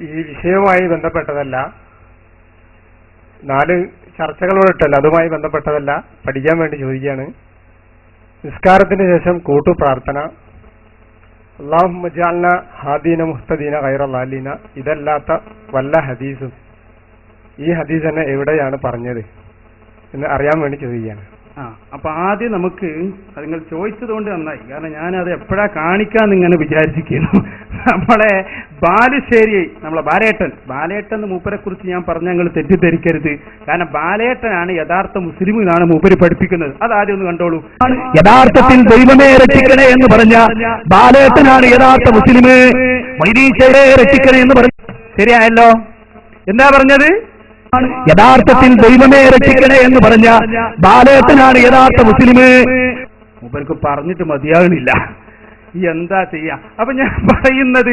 ഈ വിഷയവുമായി ബന്ധപ്പെട്ടതല്ല, 4 ചർച്ചകളോടിട്ടല്ല, അതുമായി ബന്ധപ്പെട്ടതല്ല, പഠിക്കാൻ വേണ്ടി ചോദിക്കുകയാണ്. നിസ്കാരത്തിന് ശേഷം കൂട്ടു പ്രാർത്ഥന, അല്ലാഹുമ്മ ജഅൽനാ ഹാദീന മുഹ്തദീന ഗൈറ ളാലീന, ഇതല്ലാത്ത വല്ല ഹദീസും ഈ ഹദീസ് തന്നെ എവിടെയാണ് പറഞ്ഞത് എന്ന് അറിയാൻ വേണ്ടി ചോദിക്കുകയാണ്. അപ്പൊ ആദ്യം നമുക്ക് അത് നിങ്ങൾ ചോദിച്ചത് കൊണ്ട് നന്നായി, കാരണം ഞാനത് എപ്പോഴാ കാണിക്കാന്ന് ഇങ്ങനെ വിചാരിച്ചിരിക്കുന്നു. നമ്മളെ ബാലുശ്ശേരി, നമ്മളെ ബാലേട്ടൻ മൂപ്പരെ കുറിച്ച് ഞാൻ പറഞ്ഞ ഞങ്ങൾ തെറ്റിദ്ധരിക്കരുത്. കാരണം ബാലേട്ടനാണ് യഥാർത്ഥ മുസ്ലിം എന്നാണ് മൂപ്പര് പഠിപ്പിക്കുന്നത്. അത് ആദ്യം ഒന്ന് കണ്ടോളൂ. യഥാർത്ഥത്തിൽ ദൈവമേ രക്ഷിക്കണേ എന്ന് പറഞ്ഞ ബാലേട്ടനാണ് യഥാർത്ഥ മുസ്ലിം, മൈദീശയെ രക്ഷിക്കണേ എന്ന് പറഞ്ഞു. ശരിയായല്ലോ? എന്താ പറഞ്ഞത്? യഥാർത്ഥത്തിൽ ദൈവമേ രക്ഷിക്കണേ എന്ന് പറഞ്ഞ ബാലേട്ടനാണ് യഥാർത്ഥ മുസ്ലിം. മൂപ്പർക്ക് പറഞ്ഞിട്ട് മതിയാകണില്ല, എന്താ ചെയ്യാ? അപ്പൊ ഞാൻ പറയുന്നത്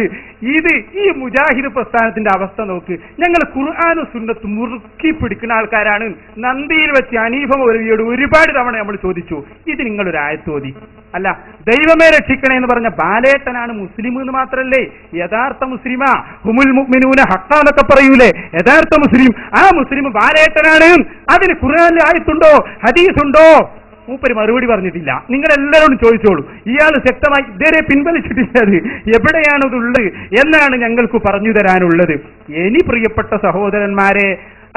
ഈ മുജാഹിദ് പ്രസ്ഥാനത്തിന്റെ അവസ്ഥ നോക്ക്. ഞങ്ങൾ ഖുർആനും സുന്നത്തും മുറുക്കി പിടിക്കുന്ന ആൾക്കാരാണ്. നന്ദിയിൽ വെച്ച് ഹനീഫ മൗലവിയോട് ഒരുപാട് തവണ നമ്മൾ ചോദിച്ചു, ഇത് നിങ്ങളൊരു ആയത്ത് ഓതി. അല്ല, ദൈവമേ രക്ഷിക്കണേ എന്ന് പറഞ്ഞ ബാലേട്ടനാണ് മുസ്ലിം എന്ന് മാത്രല്ലേ യഥാർത്ഥ മുസ്ലിമാ, ഹുമുൽ മുഅ്മിനൂന ഹഖ്ഖാ എന്നൊക്കെ പറയൂലേ യഥാർത്ഥ മുസ്ലിം. ആ മുസ്ലിം ബാലേട്ടനാണ്. അതിന് ഖുർആനിൽ ആയത്തുണ്ടോ ഹദീസുണ്ടോ? മൂപ്പര് മറുപടി പറഞ്ഞിട്ടില്ല. നിങ്ങളെല്ലാവരോടും ചോദിച്ചോളൂ. ഇയാൾ ശക്തമായി ഇതുവരെ പിൻവലിച്ചിട്ടില്ലത്. എവിടെയാണതുള്ളത് എന്നാണ് ഞങ്ങൾക്ക് പറഞ്ഞു തരാനുള്ളത്. ഇനി പ്രിയപ്പെട്ട സഹോദരന്മാരെ,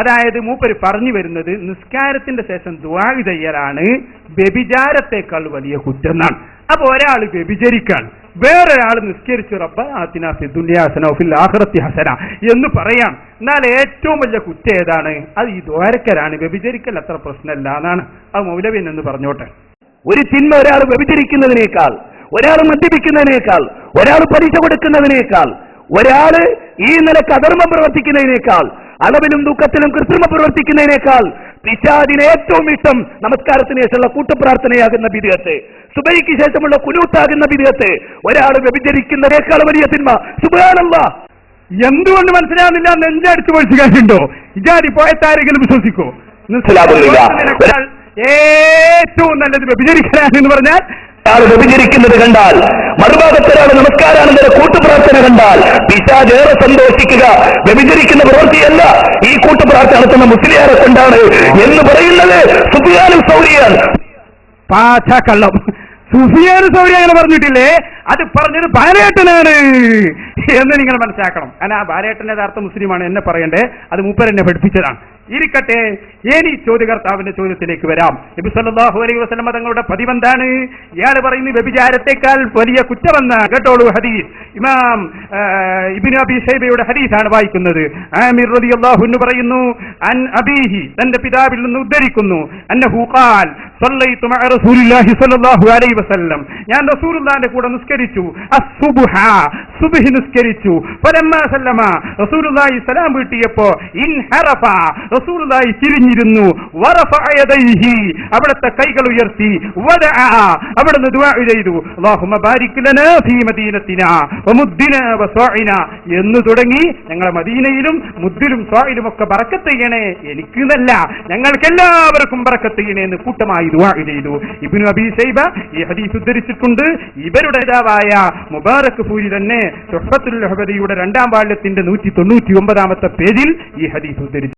അതായത് മൂപ്പര് പറഞ്ഞു വരുന്നത് നിസ്കാരത്തിന്റെ ശേഷം ദുആ ചെയ്യലാണ് വ്യഭിചാരത്തെക്കാൾ വലിയ കുറ്റം എന്നാണ്. അപ്പൊ ഒരാൾ വ്യഭിചരിക്കാൻ, വേറൊരാൾ നിസ്കരിച്ചു റബ്ബനാ ആതിനാ ഫിദ് ദുനിയാ ഹസന വഫിൽ ആഖിറതി ഹസന എന്ന് പറയാം. എന്നാൽ ഏറ്റവും വലിയ കുറ്റം ഏതാണ്? അത് ഈ ദ്വാരക്കലാണ്. വ്യഭിചരിക്കൽ അത്ര പ്രശ്നമല്ല എന്നാണ്. അത് മൗലവി എന്ന് പറഞ്ഞോട്ടെ. ഒരു തിന്മ ഒരാൾ വ്യഭിചരിക്കുന്നതിനേക്കാൾ, ഒരാൾ മദ്യപിക്കുന്നതിനേക്കാൾ, ഒരാൾ പലിശ കൊടുക്കുന്നതിനേക്കാൾ, ഒരാള് ഈ നിലക്ക് അധർമ്മം പ്രവർത്തിക്കുന്നതിനേക്കാൾ, അളവിലും ദുഃഖത്തിലും കൃത്രിമം പ്രവർത്തിക്കുന്നതിനേക്കാൾ പിശാചിന് ഏറ്റവും ഇഷ്ടം നമസ്കാരത്തിന് ശേഷമുള്ള കൂട്ടുപ്രാർത്ഥനയാകുന്ന ബിദ്അത്ത്, സുബഹിക്ക് ശേഷമുള്ള ഖുനൂത്താകുന്ന ബിദ്അത്ത്. ഒരാൾ വ്യഭിചരിക്കുന്നതിനേക്കാൾ വലിയ തിന്മ. സുബ്ഹാനല്ലാഹ്. എന്തുകൊണ്ട് മനസ്സിലാവുന്നില്ല? നെഞ്ചടിച്ചു പൊളിച്ചു കാര്യമുണ്ടോ? ഇജാതി പോയത്താരെങ്കിലും വിശ്വസിക്കോ? ഏറ്റവും നല്ലത് വ്യഭിചരിക്കാനെന്ന് പറഞ്ഞാൽ ആൾ വ്യഭിചരിക്കുന്നത് കണ്ടാൽ, മറുഭാഗത്തൊരാൾ നമസ്കാരാനന്തര കൂട്ടുപ്രാർത്ഥന കണ്ടാൽ പിശാച് ഏറെ സന്തോഷിക്കുക. വ്യഭിചരിക്കുന്ന പ്രവൃത്തിയല്ല ഈ കൂട്ടുപ്രാർത്ഥന നടത്തുന്ന മുസ്ലിയാരെ കൊണ്ടാണ് എന്ന് പറയുന്നത് സുഫിയാനുൽ സൗരിയാണ്. പാചകള്ളം സുഫിയാൻ സൗരി അങ്ങനെ പറഞ്ഞിട്ടില്ലേ? അത് പറഞ്ഞത് ബാലേട്ടനാണ് എന്ന് നിങ്ങൾ മനസ്സിലാക്കണം. കാരണം ആ ബാലേട്ടൻ യഥാർത്ഥ മുസ്ലിമാണ് എന്നെ പറയണ്ടേ, അത് മൂപ്പരെന്നെ പഠിപ്പിച്ചതാണ്. ഇരിക്കട്ടെ, ഇനി ചോദ്യകർത്താവിന്റെ ചോദ്യത്തിലേക്ക് വരാം. നബി സല്ലല്ലാഹു അലൈഹി വസല്ലം തങ്ങളുടെ പതിവെന്താണ്? ഇയാൾ പറയുന്നത് വ്യഭിചാരത്തെക്കാൾ വലിയ കുറ്റമെന്ന്. കേട്ടോളൂ ഹദീസ്. ഇമാം ഇബ്നു അബീ ശൈബയുടെ ഹദീസാണ് വായിക്കുന്നത്. ആമിർ റളിയല്ലാഹു അൻഹു പറയുന്നു, അൻ അബീഹി, തന്റെ പിതാവിൽ നിന്ന് ഉദ്ധരിക്കുന്നു, അന്നഹു ഖാൽ സല്ലൈതു മഅ റസൂലില്ലാഹി സ്വല്ലല്ലാഹു അലൈഹി വസല്ലം, ഞാൻ റസൂലുള്ളാഹിന്റെ കൂടെ നിസ്കരിച്ചു. അസ്സുബ്ഹ, സുബ്ഹി നിസ്കരിച്ചു. ഫലമ്മാ സല്ലമ, റസൂലുള്ളാഹി സലാം വീട്ടിയപ്പോൾ ഇൻഹറഫ, റസൂലുള്ളാഹി തിരിഞ്ഞിരുന്നു. വറഫഅ യദൈഹി, അവിടുത്തെ കൈകൾ ഉയർത്തി. വദഅ, അവിടുന്ന് ദുആ ചെയ്തു. അല്ലാഹുമ്മ ബാരിക് ലനാ ഫീ മദീനത്തിനാ വമുദ്ദിനാ വസ്വാഇനാ എന്ന് തുടങ്ങി ഞങ്ങളെ മദീനയിലും മുദ്ദിലും സ്വാഇലും ഒക്കെ ബറക്കത്ത് ചെയ്യണേ, എനിക്ക് എന്നല്ല ഞങ്ങൾക്കെല്ലാവർക്കും ബറക്കത്ത് ചെയ്യണേ എന്ന് കൂട്ടമായി ദുആ ചെയ്തു. ഇബ്നു അബീ ശൈബ ഈ ഹദീസ് ഉദ്ധരിച്ചിട്ടുണ്ട്. ഇവരുടെ പിതാവായ മുബാറക് ഫൂരി തന്നെ തുഹ്ഫത്തുൽ അഹ്ബദിയുടെ 2ാം വാള്യത്തിന്റെ 199-ാമത്തെ പേജിൽ ഈ ഹദീസ് ഉദ്ധരിച്ചു.